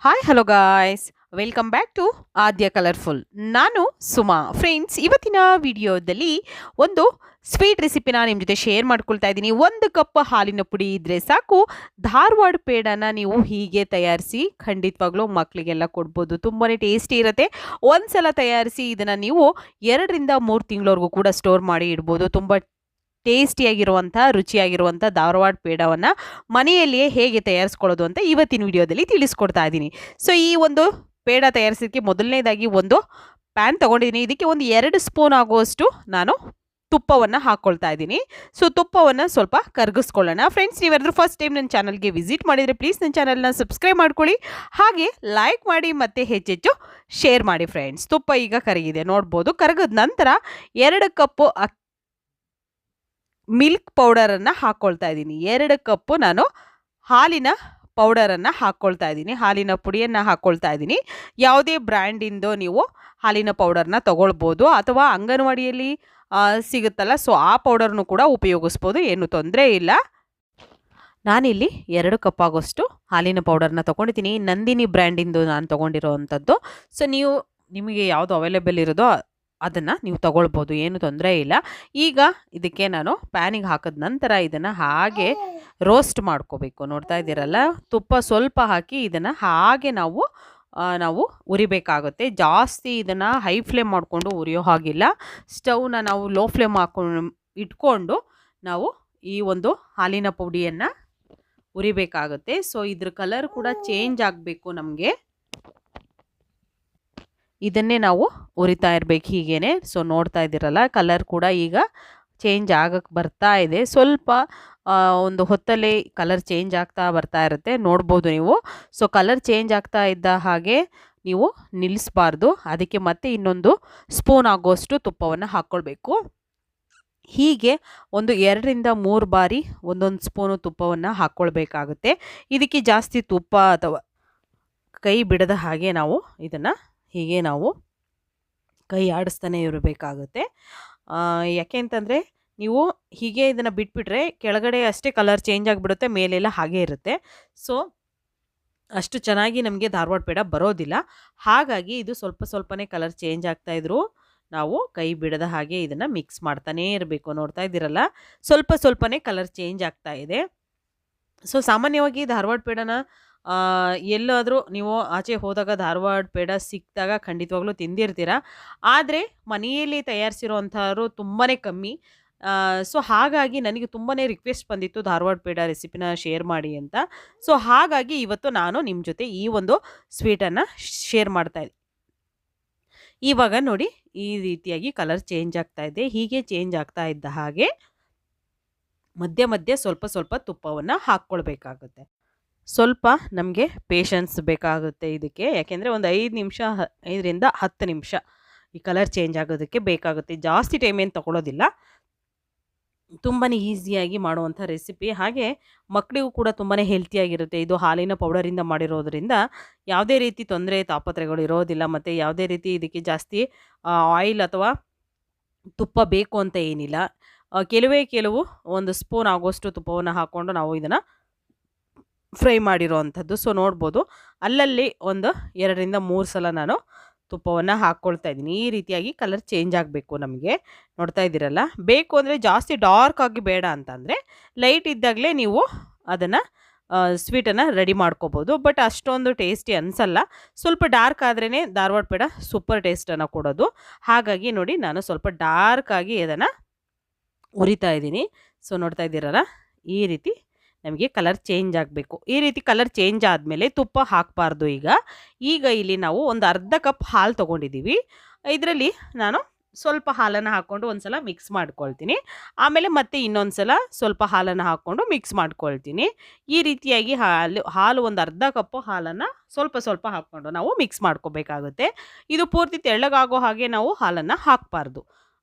Hi hello guys, welcome back to Aadya colourful. ನಾನು Suma. Friends, ಇವತ್ತಿನ ವಿಡಿಯೋದಲ್ಲಿ ಒಂದು ಸ್ವೀಟ್ ರೆಸಿಪಿನ ನಿಮ್ಮ ಜೊತೆ ಶೇರ್ ಮಾಡ್ಕೊಳ್ತಾ ಇದ್ದೀನಿ. 1 ಕಪ್ ಹಾಲಿನ ಪುಡಿ ಇದ್ದರೆ ಸಾಕು. ಧಾರವಾಡ ಪೇಡನ ನೀವು ಹೀಗೆ ತಯಾರಿಸಿ ಖಂಡಿತವಾಗ್ಲೂ ಮಕ್ಕಳಿಗೆಲ್ಲ ಕೊಡ್ಬೋದು. ತುಂಬಾ ಟೇಸ್ಟಿ ಇರುತ್ತೆ. ಒಂದ್ಸಲ ತಯಾರಿಸಿ ಇದನ್ನು ನೀವು 2 ರಿಂದ 3 ತಿಂಗಳವರೆಗೂ ಕೂಡ ಸ್ಟೋರ್ ಮಾಡಿ ಇಡ್ಬೋದು. ತುಂಬ ಟೇಸ್ಟಿಯಾಗಿರುವಂಥ ರುಚಿಯಾಗಿರುವಂಥ ಧಾರವಾಡ ಪೇಡವನ್ನು ಮನೆಯಲ್ಲಿಯೇ ಹೇಗೆ ತಯಾರಿಸ್ಕೊಳ್ಳೋದು ಅಂತ ಇವತ್ತಿನ ವಿಡಿಯೋದಲ್ಲಿ ತಿಳಿಸ್ಕೊಡ್ತಾ ಇದ್ದೀನಿ. ಸೊ ಈ ಒಂದು ಪೇಡ ತಯಾರಿಸೋದಕ್ಕೆ ಮೊದಲನೇದಾಗಿ ಒಂದು ಪ್ಯಾನ್ ತೊಗೊಂಡಿದ್ದೀನಿ. ಇದಕ್ಕೆ ಒಂದು 2 ಸ್ಪೂನ್ ಆಗುವಷ್ಟು ನಾನು ತುಪ್ಪವನ್ನು ಹಾಕ್ಕೊಳ್ತಾ ಇದ್ದೀನಿ. ಸೊ ತುಪ್ಪವನ್ನು ಸ್ವಲ್ಪ ಕರಗಿಸ್ಕೊಳ್ಳೋಣ. ಫ್ರೆಂಡ್ಸ್, ನೀವೆಲ್ಲರೂ ಫಸ್ಟ್ ಟೈಮ್ ನನ್ನ ಚಾನಲ್ಗೆ ವಿಸಿಟ್ ಮಾಡಿದರೆ ಪ್ಲೀಸ್ ನನ್ನ ಚಾನಲ್ನ ಸಬ್ಸ್ಕ್ರೈಬ್ ಮಾಡ್ಕೊಳ್ಳಿ, ಹಾಗೆ ಲೈಕ್ ಮಾಡಿ ಮತ್ತು ಹೆಚ್ಚೆಚ್ಚು ಶೇರ್ ಮಾಡಿ. ಫ್ರೆಂಡ್ಸ್, ತುಪ್ಪ ಈಗ ಕರಗಿದೆ ನೋಡ್ಬೋದು. ಕರಗಿದ ನಂತರ 2 ಕಪ್ ಮಿಲ್ಕ್ ಪೌಡರನ್ನು ಹಾಕ್ಕೊಳ್ತಾ ಇದ್ದೀನಿ. 2 ಕಪ್ಪು ನಾನು ಹಾಲಿನ ಪೌಡರನ್ನು ಹಾಕ್ಕೊಳ್ತಾ ಇದ್ದೀನಿ. ಹಾಲಿನ ಪುಡಿಯನ್ನು ಹಾಕ್ಕೊಳ್ತಾ ಇದ್ದೀನಿ. ಯಾವುದೇ ಬ್ರ್ಯಾಂಡಿಂದು ನೀವು ಹಾಲಿನ ಪೌಡರ್ನ ತೊಗೊಳ್ಬೋದು, ಅಥವಾ ಅಂಗನವಾಡಿಯಲ್ಲಿ ಸಿಗುತ್ತಲ್ಲ, ಸೊ ಆ ಪೌಡರ್ನು ಕೂಡ ಉಪಯೋಗಿಸ್ಬೋದು, ಏನು ತೊಂದರೆ ಇಲ್ಲ. ನಾನಿಲ್ಲಿ 2 ಕಪ್ ಆಗೋಷ್ಟು ಹಾಲಿನ ಪೌಡರ್ನ ತೊಗೊಂಡಿದ್ದೀನಿ. ನಂದಿನಿ ಬ್ರ್ಯಾಂಡಿಂದು ನಾನು ತೊಗೊಂಡಿರೋ ಅಂಥದ್ದು. ಸೊ ನಿಮಗೆ ಯಾವುದು ಅವೈಲೇಬಲ್ ಇರೋದೋ ಅದನ್ನು ನೀವು ತೊಗೊಳ್ಬೋದು, ಏನು ತೊಂದರೆ ಇಲ್ಲ. ಈಗ ಇದಕ್ಕೆ ನಾನು ಪ್ಯಾನಿಗೆ ಹಾಕಿದ ನಂತರ ಇದನ್ನು ಹಾಗೆ ರೋಸ್ಟ್ ಮಾಡ್ಕೋಬೇಕು. ನೋಡ್ತಾ ಇದ್ದೀರಲ್ಲ, ತುಪ್ಪ ಸ್ವಲ್ಪ ಹಾಕಿ ಇದನ್ನು ಹಾಗೆ ನಾವು ಉರಿಬೇಕಾಗುತ್ತೆ. ಜಾಸ್ತಿ ಇದನ್ನು ಹೈ ಫ್ಲೇಮ್ ಮಾಡಿಕೊಂಡು ಉರಿಯೋ ಹಾಗಿಲ್ಲ. ಸ್ಟವ್ನ ನಾವು ಲೋ ಫ್ಲೇಮ್ ಇಟ್ಕೊಂಡು ನಾವು ಈ ಒಂದು ಹಾಲಿನ ಪುಡಿಯನ್ನು ಉರಿಬೇಕಾಗುತ್ತೆ. ಸೊ ಇದ್ರ ಕಲರ್ ಕೂಡ ಚೇಂಜ್ ಆಗಬೇಕು ನಮಗೆ. ಇದನ್ನೇ ನಾವು ಉರಿತಾ ಇರಬೇಕು ಹೀಗೇನೆ. ಸೊ ನೋಡ್ತಾ ಇದ್ದೀರಲ್ಲ, ಕಲರ್ ಕೂಡ ಈಗ ಚೇಂಜ್ ಆಗಕ್ಕೆ ಬರ್ತಾ ಇದೆ. ಸ್ವಲ್ಪ ಒಂದು ಹೊತ್ತಲ್ಲಿ ಕಲರ್ ಚೇಂಜ್ ಆಗ್ತಾ ಬರ್ತಾ ಇರುತ್ತೆ, ನೋಡ್ಬೋದು ನೀವು. ಸೊ ಕಲರ್ ಚೇಂಜ್ ಆಗ್ತಾ ಇದ್ದ ಹಾಗೆ ನೀವು ನಿಲ್ಲಿಸಬಾರ್ದು. ಅದಕ್ಕೆ ಮತ್ತೆ ಇನ್ನೊಂದು ಸ್ಪೂನ್ ಆಗೋಷ್ಟು ತುಪ್ಪವನ್ನು ಹಾಕ್ಕೊಳ್ಬೇಕು. ಹೀಗೆ ಒಂದು 2 ರಿಂದ 3 ಬಾರಿ ಒಂದೊಂದು ಸ್ಪೂನು ತುಪ್ಪವನ್ನು ಹಾಕ್ಕೊಳ್ಬೇಕಾಗುತ್ತೆ. ಇದಕ್ಕೆ ಜಾಸ್ತಿ ತುಪ್ಪ ಅಥವಾ ಕೈ ಬಿಡದ ಹಾಗೆ ಹೀಗೆ ನಾವು ಕೈ ಆಡಿಸ್ತಾನೆ ಇರಬೇಕಾಗುತ್ತೆ. ಯಾಕೆ ಅಂತಂದರೆ ನೀವು ಹೀಗೆ ಇದನ್ನು ಬಿಟ್ಬಿಟ್ರೆ ಕೆಳಗಡೆ ಅಷ್ಟೇ ಕಲರ್ ಚೇಂಜ್ ಆಗಿಬಿಡುತ್ತೆ, ಮೇಲೆಲ್ಲ ಹಾಗೇ ಇರುತ್ತೆ. ಸೊ ಅಷ್ಟು ಚೆನ್ನಾಗಿ ನಮಗೆ ಧಾರವಾಡ ಪೇಡ ಬರೋದಿಲ್ಲ. ಹಾಗಾಗಿ ಇದು ಸ್ವಲ್ಪ ಸ್ವಲ್ಪನೇ ಕಲರ್ ಚೇಂಜ್ ಆಗ್ತಾಯಿದ್ರು ನಾವು ಕೈ ಬಿಡದ ಹಾಗೆ ಇದನ್ನು ಮಿಕ್ಸ್ ಮಾಡ್ತಾನೇ ಇರಬೇಕು. ನೋಡ್ತಾ ಇದ್ದೀರಲ್ಲ, ಸ್ವಲ್ಪ ಸ್ವಲ್ಪನೇ ಕಲರ್ ಚೇಂಜ್ ಆಗ್ತಾ ಇದೆ. ಸೊ ಸಾಮಾನ್ಯವಾಗಿ ಧಾರವಾಡ ಪೇಡನ ಎಲ್ಲಾದರೂ ನೀವು ಆಚೆ ಹೋದಾಗ ಧಾರವಾಡ ಪೇಡ ಸಿಕ್ಕಿದಾಗ ಖಂಡಿತವಾಗ್ಲೂ ತಿಂದಿರ್ತೀರ. ಆದರೆ ಮನೆಯಲ್ಲಿ ತಯಾರಿಸಿರುವಂಥವ್ರು ತುಂಬಾ ಕಮ್ಮಿ. ಸೊ ಹಾಗಾಗಿ ನನಗೆ ತುಂಬಾ ರಿಕ್ವೆಸ್ಟ್ ಬಂದಿತ್ತು ಧಾರವಾಡ ಪೇಡ ರೆಸಿಪಿನ ಶೇರ್ ಮಾಡಿ ಅಂತ. ಸೊ ಹಾಗಾಗಿ ಇವತ್ತು ನಾನು ನಿಮ್ಮ ಜೊತೆ ಈ ಒಂದು ಸ್ವೀಟನ್ನು ಶೇರ್ ಮಾಡ್ತಾಯಿದ್ದೆ. ಇವಾಗ ನೋಡಿ, ಈ ರೀತಿಯಾಗಿ ಕಲರ್ ಚೇಂಜ್ ಆಗ್ತಾ ಇದೆ. ಹೀಗೆ ಚೇಂಜ್ ಆಗ್ತಾ ಇದ್ದ ಹಾಗೆ ಮಧ್ಯೆ ಮಧ್ಯೆ ಸ್ವಲ್ಪ ಸ್ವಲ್ಪ ತುಪ್ಪವನ್ನು ಹಾಕ್ಕೊಳ್ಬೇಕಾಗುತ್ತೆ. ಸ್ವಲ್ಪ ನಮಗೆ ಪೇಷನ್ಸ್ ಬೇಕಾಗುತ್ತೆ ಇದಕ್ಕೆ. ಯಾಕೆಂದರೆ ಒಂದು 5 ನಿಮಿಷ 5 ರಿಂದ 10 ನಿಮಿಷ ಈ ಕಲರ್ ಚೇಂಜ್ ಆಗೋದಕ್ಕೆ ಬೇಕಾಗುತ್ತೆ. ಜಾಸ್ತಿ ಟೈಮ್ ಏನು ತೊಗೊಳೋದಿಲ್ಲ. ತುಂಬಾ ಈಸಿಯಾಗಿ ಮಾಡುವಂಥ ರೆಸಿಪಿ, ಹಾಗೆ ಮಕ್ಕಳಿಗೂ ಕೂಡ ತುಂಬಾ ಹೆಲ್ತಿಯಾಗಿರುತ್ತೆ. ಇದು ಹಾಲಿನ ಪೌಡರಿಂದ ಮಾಡಿರೋದ್ರಿಂದ ಯಾವುದೇ ರೀತಿ ತೊಂದರೆ ತಾಪತ್ರೆಗಳು ಇರೋದಿಲ್ಲ. ಮತ್ತು ಯಾವುದೇ ರೀತಿ ಇದಕ್ಕೆ ಜಾಸ್ತಿ ಆಯಿಲ್ ಅಥವಾ ತುಪ್ಪ ಬೇಕು ಅಂತ ಏನಿಲ್ಲ. ಕೆಲವು 1 ಸ್ಪೂನ್ ಆಗೋಷ್ಟು ತುಪ್ಪವನ್ನು ಹಾಕ್ಕೊಂಡು ನಾವು ಇದನ್ನು ಫ್ರೈ ಮಾಡಿರೋ ಅಂಥದ್ದು. ಸೊ ನೋಡ್ಬೋದು, ಅಲ್ಲಲ್ಲಿ ಒಂದು 2 ರಿಂದ 3 ಸಲ ನಾನು ತುಪ್ಪವನ್ನು ಹಾಕ್ಕೊಳ್ತಾ ಇದ್ದೀನಿ. ಈ ರೀತಿಯಾಗಿ ಕಲರ್ ಚೇಂಜ್ ಆಗಬೇಕು ನಮಗೆ. ನೋಡ್ತಾ ಇದ್ದೀರಲ್ಲ, ಬೇಕು ಅಂದರೆ ಜಾಸ್ತಿ ಡಾರ್ಕ್ ಆಗಿ ಬೇಡ ಅಂತಂದರೆ ಲೈಟ್ ಇದ್ದಾಗಲೇ ನೀವು ಅದನ್ನು ಸ್ವೀಟನ್ನು ರೆಡಿ ಮಾಡ್ಕೋಬೋದು. ಬಟ್ ಅಷ್ಟೊಂದು ಟೇಸ್ಟಿ ಅನಿಸಲ್ಲ. ಸ್ವಲ್ಪ ಡಾರ್ಕ್ ಆದ್ರೇ ಧಾರವಾಡ ಪೇಡ ಸೂಪರ್ ಟೇಸ್ಟನ್ನು ಕೊಡೋದು. ಹಾಗಾಗಿ ನೋಡಿ, ನಾನು ಸ್ವಲ್ಪ ಡಾರ್ಕಾಗಿ ಅದನ್ನು ಉರಿತಾ ಇದ್ದೀನಿ. ಸೊ ನೋಡ್ತಾ ಇದ್ದೀರಲ್ಲ, ಈ ರೀತಿ ನಮಗೆ ಕಲರ್ ಚೇಂಜ್ ಆಗಬೇಕು. ಈ ರೀತಿ ಕಲರ್ ಚೇಂಜ್ ಆದಮೇಲೆ ತುಪ್ಪ ಹಾಕಬಾರ್ದು. ಈಗ ಇಲ್ಲಿ ನಾವು ಒಂದು 1/2 ಕಪ್ ಹಾಲು ತೊಗೊಂಡಿದ್ದೀವಿ. ಇದರಲ್ಲಿ ನಾನು ಸ್ವಲ್ಪ ಹಾಲನ್ನು ಹಾಕ್ಕೊಂಡು ಒಂದು ಸಲ ಮಿಕ್ಸ್ ಮಾಡ್ಕೊಳ್ತೀನಿ. ಆಮೇಲೆ ಮತ್ತೆ ಇನ್ನೊಂದು ಸಲ ಸ್ವಲ್ಪ ಹಾಲನ್ನು ಹಾಕ್ಕೊಂಡು ಮಿಕ್ಸ್ ಮಾಡ್ಕೊಳ್ತೀನಿ. ಈ ರೀತಿಯಾಗಿ ಹಾಲು ಒಂದು 1/2 ಕಪ್ಪು ಹಾಲನ್ನು ಸ್ವಲ್ಪ ಸ್ವಲ್ಪ ಹಾಕ್ಕೊಂಡು ನಾವು ಮಿಕ್ಸ್ ಮಾಡ್ಕೋಬೇಕಾಗುತ್ತೆ. ಇದು ಪೂರ್ತಿ ತೆಳ್ಳಗಾಗೋ ಹಾಗೆ ನಾವು ಹಾಲನ್ನು ಹಾಕಬಾರ್ದು.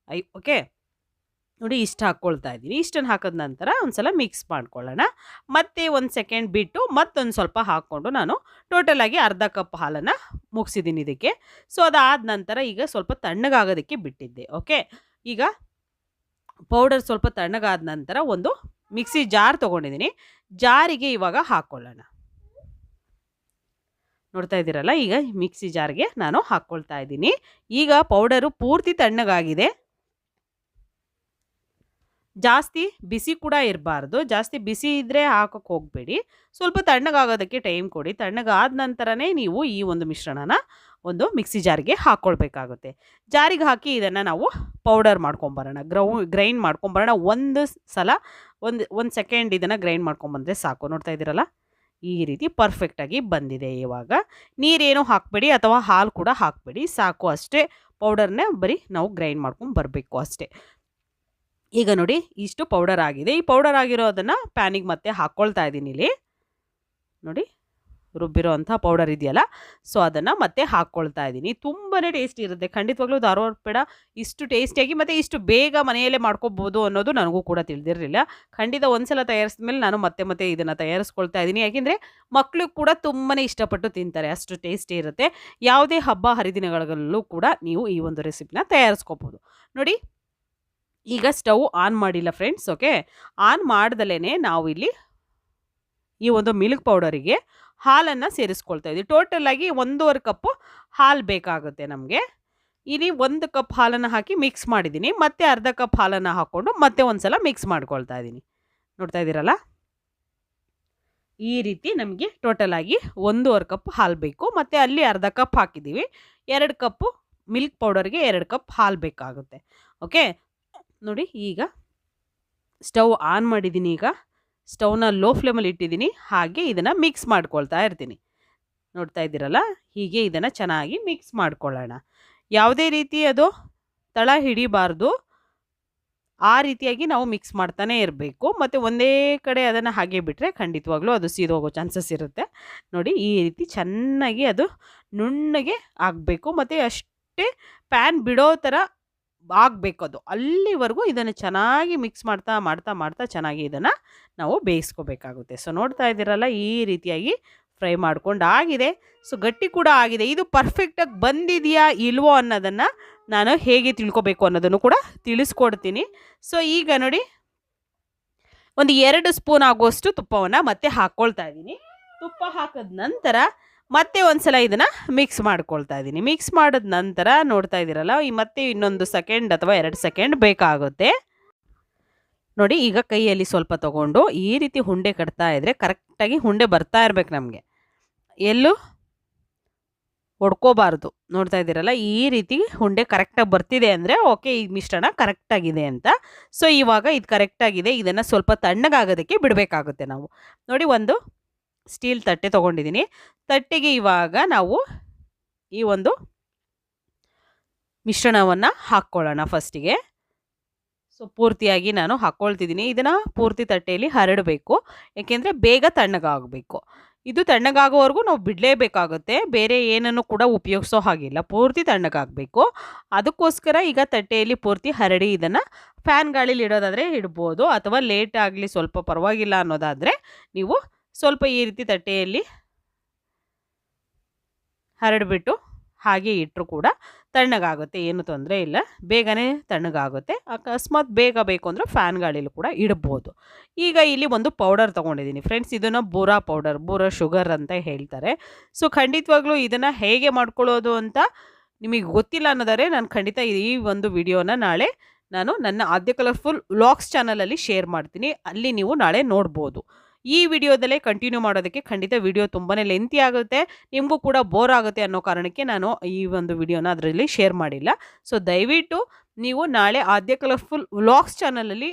ಓಕೆ, ನೋಡಿ, ಇಷ್ಟು ಹಾಕ್ಕೊಳ್ತಾ ಇದ್ದೀನಿ. ಇಷ್ಟನ್ನು ಹಾಕಿದ ನಂತರ ಒಂದು ಸಲ ಮಿಕ್ಸ್ ಮಾಡ್ಕೊಳ್ಳೋಣ. ಮತ್ತೆ 1 ಸೆಕೆಂಡ್ ಬಿಟ್ಟು ಮತ್ತೊಂದು ಸ್ವಲ್ಪ ಹಾಕ್ಕೊಂಡು ನಾನು ಟೋಟಲಾಗಿ 1/2 ಕಪ್ ಹಾಲನ್ನು ಮುಗಿಸಿದ್ದೀನಿ ಇದಕ್ಕೆ. ಸೊ ಅದಾದ ನಂತರ ಈಗ ಸ್ವಲ್ಪ ತಣ್ಣಗಾಗೋದಕ್ಕೆ ಬಿಟ್ಟಿದ್ದೆ. ಓಕೆ, ಈಗ ಪೌಡರ್ ಸ್ವಲ್ಪ ತಣ್ಣಗಾದ ನಂತರ ಒಂದು ಮಿಕ್ಸಿ ಜಾರ್ ತೊಗೊಂಡಿದ್ದೀನಿ. ಜಾರಿಗೆ ಇವಾಗ ಹಾಕ್ಕೊಳ್ಳೋಣ. ನೋಡ್ತಾ ಇದ್ದೀರಲ್ಲ, ಈಗ ಮಿಕ್ಸಿ ಜಾರ್ಗೆ ನಾನು ಹಾಕ್ಕೊಳ್ತಾ ಇದ್ದೀನಿ. ಈಗ ಪೌಡರು ಪೂರ್ತಿ ತಣ್ಣಗಾಗಿದೆ. ಜಾಸ್ತಿ ಬಿಸಿ ಕೂಡ ಇರಬಾರ್ದು. ಜಾಸ್ತಿ ಬಿಸಿ ಇದ್ದರೆ ಹಾಕೋಕ್ಕೆ ಹೋಗಬೇಡಿ. ಸ್ವಲ್ಪ ತಣ್ಣಗಾಗೋದಕ್ಕೆ ಟೈಮ್ ಕೊಡಿ. ತಣ್ಣಗಾದ ನಂತರನೇ ನೀವು ಈ ಒಂದು ಮಿಶ್ರಣನ ಒಂದು ಮಿಕ್ಸಿ ಜಾರ್ಗೆ ಹಾಕ್ಕೊಳ್ಬೇಕಾಗುತ್ತೆ. ಜಾರಿಗೆ ಹಾಕಿ ಇದನ್ನು ನಾವು ಪೌಡರ್ ಮಾಡ್ಕೊಂಬರೋಣ, ಗ್ರೈಂಡ್ ಮಾಡ್ಕೊಂಬರೋಣ. ಒಂದು ಸಲ ಒಂದು ಸೆಕೆಂಡ್ ಇದನ್ನು ಗ್ರೈಂಡ್ ಮಾಡ್ಕೊಂಬಂದರೆ ಸಾಕು. ನೋಡ್ತಾ ಇದ್ದೀರಲ್ಲ, ಈ ರೀತಿ ಪರ್ಫೆಕ್ಟಾಗಿ ಬಂದಿದೆ. ಇವಾಗ ನೀರೇನು ಹಾಕಬೇಡಿ ಅಥವಾ ಹಾಲು ಕೂಡ ಹಾಕಬೇಡಿ, ಸಾಕು ಅಷ್ಟೇ. ಪೌಡರ್ನೇ ಬರೀ ನಾವು ಗ್ರೈಂಡ್ ಮಾಡ್ಕೊಂಡು ಬರಬೇಕು ಅಷ್ಟೇ. ಈಗ ನೋಡಿ, ಇಷ್ಟು ಪೌಡರ್ ಆಗಿದೆ. ಈ ಪೌಡರ್ ಆಗಿರೋದನ್ನು ಪ್ಯಾನಿಗೆ ಮತ್ತೆ ಹಾಕ್ಕೊಳ್ತಾ ಇದ್ದೀನಿ. ಇಲ್ಲಿ ನೋಡಿ, ರುಬ್ಬಿರೋ ಅಂಥ ಪೌಡರ್ ಇದೆಯಲ್ಲ, ಸೊ ಅದನ್ನು ಮತ್ತೆ ಹಾಕ್ಕೊಳ್ತಾ ಇದ್ದೀನಿ. ತುಂಬಾ ಟೇಸ್ಟಿ ಇರುತ್ತೆ ಖಂಡಿತವಾಗ್ಲೂ. ಧಾರವಾಡ ಪೇಡ ಇಷ್ಟು ಟೇಸ್ಟಿಯಾಗಿ ಮತ್ತು ಇಷ್ಟು ಬೇಗ ಮನೆಯಲ್ಲೇ ಮಾಡ್ಕೋಬೋದು ಅನ್ನೋದು ನನಗೂ ಕೂಡ ತಿಳಿದಿರಲಿಲ್ಲ. ಖಂಡಿತ ಒಂದ್ಸಲ ತಯಾರಿಸಿದ ಮೇಲೆ ನಾನು ಮತ್ತೆ ಇದನ್ನು ತಯಾರಿಸ್ಕೊಳ್ತಾ ಇದ್ದೀನಿ. ಯಾಕೆಂದರೆ ಮಕ್ಕಳು ಕೂಡ ತುಂಬಾ ಇಷ್ಟಪಟ್ಟು ತಿಂತಾರೆ, ಅಷ್ಟು ಟೇಸ್ಟಿ ಇರುತ್ತೆ. ಯಾವುದೇ ಹಬ್ಬ ಹರಿದಿನಗಳಲ್ಲೂ ಕೂಡ ನೀವು ಈ ಒಂದು ರೆಸಿಪಿನ ತಯಾರಿಸ್ಕೋಬೋದು. ನೋಡಿ, ಈಗ ಸ್ಟವ್ ಆನ್ ಮಾಡಿಲ್ಲ ಫ್ರೆಂಡ್ಸ್. ಓಕೆ, ಆನ್ ಮಾಡ್ದಲೇ ನಾವು ಇಲ್ಲಿ ಈ ಒಂದು ಮಿಲ್ಕ್ ಪೌಡರಿಗೆ ಹಾಲನ್ನು ಸೇರಿಸ್ಕೊಳ್ತಾ ಇದ್ದೀವಿ. ಟೋಟಲಾಗಿ 1.5 ಕಪ್ಪು ಹಾಲು ಬೇಕಾಗುತ್ತೆ ನಮಗೆ. ಇಲ್ಲಿ 1 ಕಪ್ ಹಾಲನ್ನು ಹಾಕಿ ಮಿಕ್ಸ್ ಮಾಡಿದ್ದೀನಿ. ಮತ್ತೆ ಅರ್ಧ ಕಪ್ ಹಾಲನ್ನು ಹಾಕ್ಕೊಂಡು ಮತ್ತೆ ಒಂದು ಸಲ ಮಿಕ್ಸ್ ಮಾಡ್ಕೊಳ್ತಾ ಇದ್ದೀನಿ. ನೋಡ್ತಾ ಇದ್ದೀರಲ್ಲ, ಈ ರೀತಿ ನಮಗೆ ಟೋಟಲಾಗಿ 1.5 ಕಪ್ ಹಾಲು ಬೇಕು. ಮತ್ತು ಅಲ್ಲಿ ಅರ್ಧ ಕಪ್ ಹಾಕಿದ್ದೀವಿ. 2 ಕಪ್ಪು ಮಿಲ್ಕ್ ಪೌಡರ್ಗೆ 2 ಕಪ್ ಹಾಲು ಬೇಕಾಗುತ್ತೆ. ಓಕೆ, ನೋಡಿ, ಈಗ ಸ್ಟವ್ ಆನ್ ಮಾಡಿದ್ದೀನಿ. ಈಗ ಸ್ಟವ್ನ ಲೋ ಫ್ಲೇಮಲ್ಲಿ ಇಟ್ಟಿದ್ದೀನಿ. ಹಾಗೆ ಇದನ್ನು ಮಿಕ್ಸ್ ಮಾಡ್ಕೊಳ್ತಾ ಇರ್ತೀನಿ. ನೋಡ್ತಾ ಇದ್ದೀರಲ್ಲ, ಹೀಗೆ ಇದನ್ನು ಚೆನ್ನಾಗಿ ಮಿಕ್ಸ್ ಮಾಡ್ಕೊಳ್ಳೋಣ. ಯಾವುದೇ ರೀತಿ ಅದು ತಳ ಹಿಡಿಬಾರ್ದು, ಆ ರೀತಿಯಾಗಿ ನಾವು ಮಿಕ್ಸ್ ಮಾಡ್ತಾನೆ ಇರಬೇಕು. ಮತ್ತು ಒಂದೇ ಕಡೆ ಅದನ್ನು ಹಾಗೆ ಬಿಟ್ಟರೆ ಖಂಡಿತವಾಗ್ಲೂ ಅದು ಸೀದೋಗೋ ಚಾನ್ಸಸ್ ಇರುತ್ತೆ. ನೋಡಿ, ಈ ರೀತಿ ಚೆನ್ನಾಗಿ ಅದು ನುಣ್ಣಗೆ ಆಗಬೇಕು. ಮತ್ತು ಅಷ್ಟೇ ಪ್ಯಾನ್ ಬಿಡೋ ಥರ ಆಗಬೇಕು. ಅದು ಅಲ್ಲಿವರೆಗೂ ಇದನ್ನು ಚೆನ್ನಾಗಿ ಮಿಕ್ಸ್ ಮಾಡ್ತಾ ಚೆನ್ನಾಗಿ ಇದನ್ನು ನಾವು ಬೇಯಿಸ್ಕೋಬೇಕಾಗುತ್ತೆ. ಸೊ ನೋಡ್ತಾ ಇದ್ದೀರಲ್ಲ, ಈ ರೀತಿಯಾಗಿ ಫ್ರೈ ಮಾಡ್ಕೊಂಡು ಆಗಿದೆ. ಸೊ ಗಟ್ಟಿ ಕೂಡ ಆಗಿದೆ. ಇದು ಪರ್ಫೆಕ್ಟಾಗಿ ಬಂದಿದೆಯಾ ಇಲ್ವೋ ಅನ್ನೋದನ್ನು ನಾನು ಹೇಗೆ ತಿಳ್ಕೊಬೇಕು ಅನ್ನೋದನ್ನು ಕೂಡ ತಿಳಿಸ್ಕೊಡ್ತೀನಿ. ಸೊ ಈಗ ನೋಡಿ, ಒಂದು 2 ಸ್ಪೂನ್ ಆಗುವಷ್ಟು ತುಪ್ಪವನ್ನು ಮತ್ತೆ ಹಾಕ್ಕೊಳ್ತಾ ಇದ್ದೀನಿ. ತುಪ್ಪ ಹಾಕಿದ ನಂತರ ಮತ್ತೆ ಒಂದು ಸಲ ಇದನ್ನು ಮಿಕ್ಸ್ ಮಾಡ್ಕೊಳ್ತಾ ಇದ್ದೀನಿ. ಮಿಕ್ಸ್ ಮಾಡಿದ ನಂತರ ನೋಡ್ತಾ ಇದ್ದೀರಲ್ಲ, ಮತ್ತೆ ಇನ್ನೊಂದು ಸೆಕೆಂಡ್ ಅಥವಾ 2 ಸೆಕೆಂಡ್ ಬೇಕಾಗುತ್ತೆ. ನೋಡಿ, ಈಗ ಕೈಯಲ್ಲಿ ಸ್ವಲ್ಪ ತೊಗೊಂಡು ಈ ರೀತಿ ಹುಂಡೆ ಕಟ್ತಾ ಇದ್ದರೆ ಕರೆಕ್ಟಾಗಿ ಹುಂಡೆ ಬರ್ತಾ ಇರಬೇಕು ನಮಗೆ, ಎಲ್ಲೂ ಹೊಡ್ಕೋಬಾರ್ದು. ನೋಡ್ತಾ ಇದ್ದೀರಲ್ಲ, ಈ ರೀತಿ ಹುಂಡೆ ಕರೆಕ್ಟಾಗಿ ಬರ್ತಿದೆ ಅಂದರೆ ಓಕೆ, ಈ ಮಿಶ್ರಣ ಕರೆಕ್ಟಾಗಿದೆ ಅಂತ. ಸೊ ಇವಾಗ ಇದು ಕರೆಕ್ಟಾಗಿದೆ. ಇದನ್ನು ಸ್ವಲ್ಪ ತಣ್ಣಗಾಗೋದಕ್ಕೆ ಬಿಡಬೇಕಾಗುತ್ತೆ ನಾವು. ನೋಡಿ, ಒಂದು ಸ್ಟೀಲ್ ತಟ್ಟೆ ತೊಗೊಂಡಿದ್ದೀನಿ. ತಟ್ಟೆಗೆ ಇವಾಗ ನಾವು ಈ ಒಂದು ಮಿಶ್ರಣವನ್ನು ಹಾಕ್ಕೊಳ್ಳೋಣ ಫಸ್ಟಿಗೆ. ಸೊ ಪೂರ್ತಿಯಾಗಿ ನಾನು ಹಾಕ್ಕೊಳ್ತಿದ್ದೀನಿ. ಇದನ್ನು ಪೂರ್ತಿ ತಟ್ಟೆಯಲ್ಲಿ ಹರಡಬೇಕು, ಏಕೆಂದರೆ ಬೇಗ ತಣ್ಣಗಾಗಬೇಕು. ಇದು ತಣ್ಣಗಾಗೋವರೆಗೂ ನಾವು ಬಿಡಲೇಬೇಕಾಗುತ್ತೆ. ಬೇರೆ ಏನನ್ನು ಕೂಡ ಉಪಯೋಗಿಸೋ ಹಾಗಿಲ್ಲ, ಪೂರ್ತಿ ತಣ್ಣಗಾಗಬೇಕು. ಅದಕ್ಕೋಸ್ಕರ ಈಗ ತಟ್ಟೆಯಲ್ಲಿ ಪೂರ್ತಿ ಹರಡಿ ಇದನ್ನು ಫ್ಯಾನ್ ಗಾಳಿಲಿ ಇಡೋದಾದರೆ ಇಡ್ಬೋದು, ಅಥವಾ ಲೇಟ್ ಆಗಲಿ ಸ್ವಲ್ಪ ಪರವಾಗಿಲ್ಲ ಅನ್ನೋದಾದರೆ ನೀವು ಸ್ವಲ್ಪ ಈ ರೀತಿ ತಟ್ಟೆಯಲ್ಲಿ ಹರಡಿಬಿಟ್ಟು ಹಾಗೆ ಇಟ್ಟರು ಕೂಡ ತಣ್ಣಗಾಗುತ್ತೆ, ಏನು ತೊಂದರೆ ಇಲ್ಲ, ಬೇಗನೆ ತಣ್ಣಗಾಗುತ್ತೆ. ಅಕಸ್ಮಾತ್ ಬೇಗ ಬೇಕು ಅಂದರೆ ಫ್ಯಾನ್ ಗಾಳಿಲೂ ಕೂಡ ಇಡ್ಬೋದು. ಈಗ ಇಲ್ಲಿ ಒಂದು ಪೌಡರ್ ತೊಗೊಂಡಿದ್ದೀನಿ ಫ್ರೆಂಡ್ಸ್. ಇದನ್ನು ಬೂರಾ ಪೌಡರ್, ಬೂರಾ ಶುಗರ್ ಅಂತ ಹೇಳ್ತಾರೆ. ಸೊ ಖಂಡಿತವಾಗ್ಲೂ ಇದನ್ನು ಹೇಗೆ ಮಾಡ್ಕೊಳ್ಳೋದು ಅಂತ ನಿಮಗೆ ಗೊತ್ತಿಲ್ಲ ಅನ್ನೋದಾದರೆ ನಾನು ಖಂಡಿತ ಈ ಒಂದು ವಿಡಿಯೋನ ನಾಳೆ ನಾನು ನನ್ನ ಆದ್ಯ ಕಲರ್ಫುಲ್ ವ್ಲಾಗ್ಸ್ ಚಾನಲಲ್ಲಿ ಶೇರ್ ಮಾಡ್ತೀನಿ. ಅಲ್ಲಿ ನೀವು ನಾಳೆ ನೋಡ್ಬೋದು. ಈ ವಿಡಿಯೋದಲ್ಲೇ ಕಂಟಿನ್ಯೂ ಮಾಡೋದಕ್ಕೆ ಖಂಡಿತ ವಿಡಿಯೋ ತುಂಬಾ ಲೆಂತಿ ಆಗುತ್ತೆ, ನಿಮಗೂ ಕೂಡ ಬೋರ್ ಆಗುತ್ತೆ ಅನ್ನೋ ಕಾರಣಕ್ಕೆ ನಾನು ಈ ಒಂದು ವಿಡಿಯೋನ ಅದರಲ್ಲಿ ಶೇರ್ ಮಾಡಿಲ್ಲ. ಸೊ ದಯವಿಟ್ಟು ನೀವು ನಾಳೆ ಆದ್ಯ ಕಲರ್ಫುಲ್ ವ್ಲಾಗ್ಸ್ ಚಾನಲಲ್ಲಿ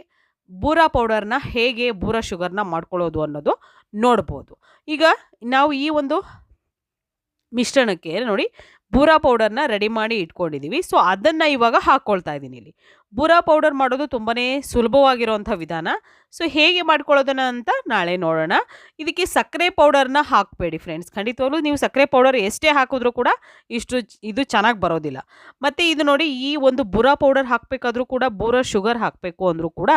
ಬೂರಾ ಪೌಡರ್ನ ಹೇಗೆ ಬೂರಾ ಶುಗರ್ನ ಮಾಡ್ಕೊಳ್ಳೋದು ಅನ್ನೋದು ನೋಡ್ಬೋದು. ಈಗ ನಾವು ಈ ಒಂದು ಮಿಶ್ರಣಕ್ಕೆ ನೋಡಿ ಬೂರಾ ಪೌಡರ್ನ ರೆಡಿ ಮಾಡಿ ಇಟ್ಕೊಂಡಿದ್ದೀವಿ. ಸೊ ಅದನ್ನು ಇವಾಗ ಹಾಕ್ಕೊಳ್ತಾ ಇದ್ದೀನಿ. ಇಲ್ಲಿ ಬೂರಾ ಪೌಡರ್ ಮಾಡೋದು ತುಂಬಾ ಸುಲಭವಾಗಿರುವಂಥ ವಿಧಾನ. ಸೊ ಹೇಗೆ ಮಾಡ್ಕೊಳ್ಳೋದನ್ನ ಅಂತ ನಾಳೆ ನೋಡೋಣ. ಇದಕ್ಕೆ ಸಕ್ಕರೆ ಪೌಡರ್ನ ಹಾಕಬೇಡಿ ಫ್ರೆಂಡ್ಸ್. ಖಂಡಿತವಾಗ್ಲೂ ನೀವು ಸಕ್ಕರೆ ಪೌಡರ್ ಎಷ್ಟೇ ಹಾಕಿದ್ರೂ ಕೂಡ ಇದು ಚೆನ್ನಾಗಿ ಬರೋದಿಲ್ಲ. ಮತ್ತು ಇದು ನೋಡಿ, ಈ ಒಂದು ಬೂರಾ ಪೌಡರ್ ಹಾಕಬೇಕಾದ್ರೂ ಕೂಡ ಬೂರಾ ಶುಗರ್ ಹಾಕಬೇಕು ಅಂದರೂ ಕೂಡ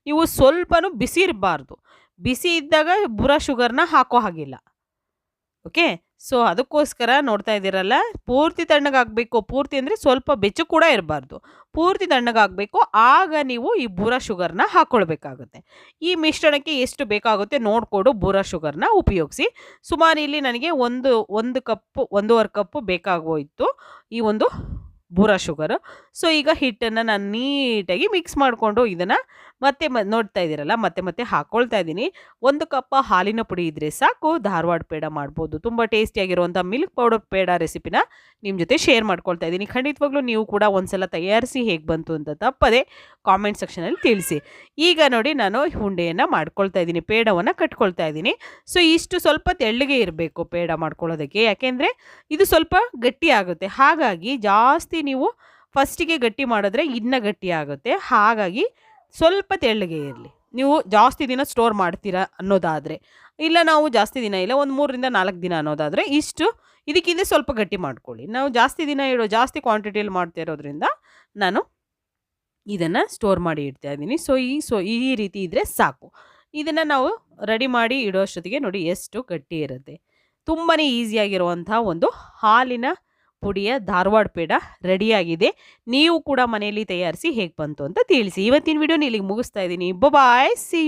ನೀವು ಸ್ವಲ್ಪನೂ ಬಿಸಿ ಇರಬಾರ್ದು. ಬಿಸಿ ಇದ್ದಾಗ ಬೂರಾ ಶುಗರ್ನ ಹಾಕೋ ಹಾಗಿಲ್ಲ. ಓಕೆ, ಸೊ ಅದಕ್ಕೋಸ್ಕರ ನೋಡ್ತಾ ಇದ್ದೀರಲ್ಲ, ಪೂರ್ತಿ ತಣ್ಣಗಾಗಬೇಕು. ಪೂರ್ತಿ ಅಂದರೆ ಸ್ವಲ್ಪ ಬೆಚ್ಚು ಕೂಡ ಇರಬಾರ್ದು, ಪೂರ್ತಿ ತಣ್ಣಗಾಗಬೇಕು. ಆಗ ನೀವು ಈ ಬೂರಾ ಶುಗರ್ನ ಹಾಕ್ಕೊಳ್ಬೇಕಾಗುತ್ತೆ. ಈ ಮಿಶ್ರಣಕ್ಕೆ ಎಷ್ಟು ಬೇಕಾಗುತ್ತೆ ನೋಡಿಕೊಂಡು ಬೂರಾ ಶುಗರ್ನ ಉಪಯೋಗಿಸಿ. ಸುಮಾರು ಇಲ್ಲಿ ನನಗೆ ಒಂದು ಕಪ್ಪು 1.5 ಕಪ್ಪು ಬೇಕಾಗೋಯಿತು ಈ ಒಂದು ಬೂರಾ ಶುಗರು. ಸೊ ಈಗ ಹಿಟ್ಟನ್ನು ನಾನು ನೀಟಾಗಿ ಮಿಕ್ಸ್ ಮಾಡಿಕೊಂಡು ಇದನ್ನು ಮತ್ತೆ ನೋಡ್ತಾ ಇದ್ದೀರಲ್ಲ, ಮತ್ತೆ ಹಾಕ್ಕೊಳ್ತಾ ಇದ್ದೀನಿ. 1 ಕಪ್ ಹಾಲಿನ ಪುಡಿ ಇದ್ದರೆ ಸಾಕು, ಧಾರವಾಡ ಪೇಡ ಮಾಡ್ಬೋದು. ತುಂಬ ಟೇಸ್ಟಿಯಾಗಿರುವಂಥ ಮಿಲ್ಕ್ ಪೌಡರ್ ಪೇಡ ರೆಸಿಪಿನ ನಿಮ್ಮ ಜೊತೆ ಶೇರ್ ಮಾಡ್ಕೊಳ್ತಾ ಇದ್ದೀನಿ. ಖಂಡಿತವಾಗ್ಲೂ ನೀವು ಕೂಡ ಒಂದ್ಸಲ ತಯಾರಿಸಿ ಹೇಗೆ ಬಂತು ಅಂತ ತಪ್ಪದೆ ಕಾಮೆಂಟ್ ಸೆಕ್ಷನಲ್ಲಿ ತಿಳಿಸಿ. ಈಗ ನೋಡಿ ನಾನು ಉಂಡೆಯನ್ನು ಮಾಡ್ಕೊಳ್ತಾ ಇದ್ದೀನಿ, ಪೇಡವನ್ನು ಕಟ್ಕೊಳ್ತಾ ಇದ್ದೀನಿ. ಸೊ ಇಷ್ಟು ಸ್ವಲ್ಪ ತೆಳ್ಳಗೆ ಇರಬೇಕು ಪೇಡ ಮಾಡ್ಕೊಳ್ಳೋದಕ್ಕೆ, ಯಾಕೆಂದರೆ ಇದು ಸ್ವಲ್ಪ ಗಟ್ಟಿ ಆಗುತ್ತೆ. ಹಾಗಾಗಿ ಜಾಸ್ತಿ ನೀವು ಫಸ್ಟಿಗೆ ಗಟ್ಟಿ ಮಾಡಿದ್ರೆ ಇನ್ನೂ ಗಟ್ಟಿ ಆಗುತ್ತೆ. ಹಾಗಾಗಿ ಸ್ವಲ್ಪ ತೆಳ್ಳಗೆ ಇರಲಿ. ನೀವು ಜಾಸ್ತಿ ದಿನ ಸ್ಟೋರ್ ಮಾಡ್ತೀರಾ ಅನ್ನೋದಾದರೆ, ಇಲ್ಲ ನಾವು ಜಾಸ್ತಿ ದಿನ ಇಲ್ಲ, ಒಂದು 3 ರಿಂದ 4 ದಿನ ಅನ್ನೋದಾದರೆ ಇದಕ್ಕಿಂತ ಸ್ವಲ್ಪ ಗಟ್ಟಿ ಮಾಡ್ಕೊಳ್ಳಿ. ನಾವು ಜಾಸ್ತಿ ದಿನ ಜಾಸ್ತಿ ಕ್ವಾಂಟಿಟಿಯಲ್ಲಿ ಮಾಡ್ತಾ ಇರೋದ್ರಿಂದ ನಾನು ಇದನ್ನು ಸ್ಟೋರ್ ಮಾಡಿ ಇಡ್ತಾ ಇದ್ದೀನಿ. ಸೊ ಈ ರೀತಿ ಇದ್ದರೆ ಸಾಕು. ಇದನ್ನು ನಾವು ರೆಡಿ ಮಾಡಿ ಇಡೋಷ್ಟೊತ್ತಿಗೆ ನೋಡಿ ಎಷ್ಟು ಗಟ್ಟಿ ಇರುತ್ತೆ. ತುಂಬಾ ಈಸಿಯಾಗಿರುವಂಥ ಒಂದು ಹಾಲಿನ ಪುಡಿಯ ಧಾರವಾಡ ಪೇಡ ರೆಡಿಯಾಗಿದೆ. ನೀವು ಕೂಡ ಮನೆಯಲ್ಲಿ ತಯಾರಿಸಿ ಹೇಗೆ ಬಂತು ಅಂತ ತಿಳಿಸಿ. ಇವತ್ತಿನ ವಿಡಿಯೋನ ಇಲ್ಲಿಗೆ ಮುಗಿಸ್ತಾ ಇದ್ದೀನಿ. ಬಾಯ್, ಸಿ ಯು.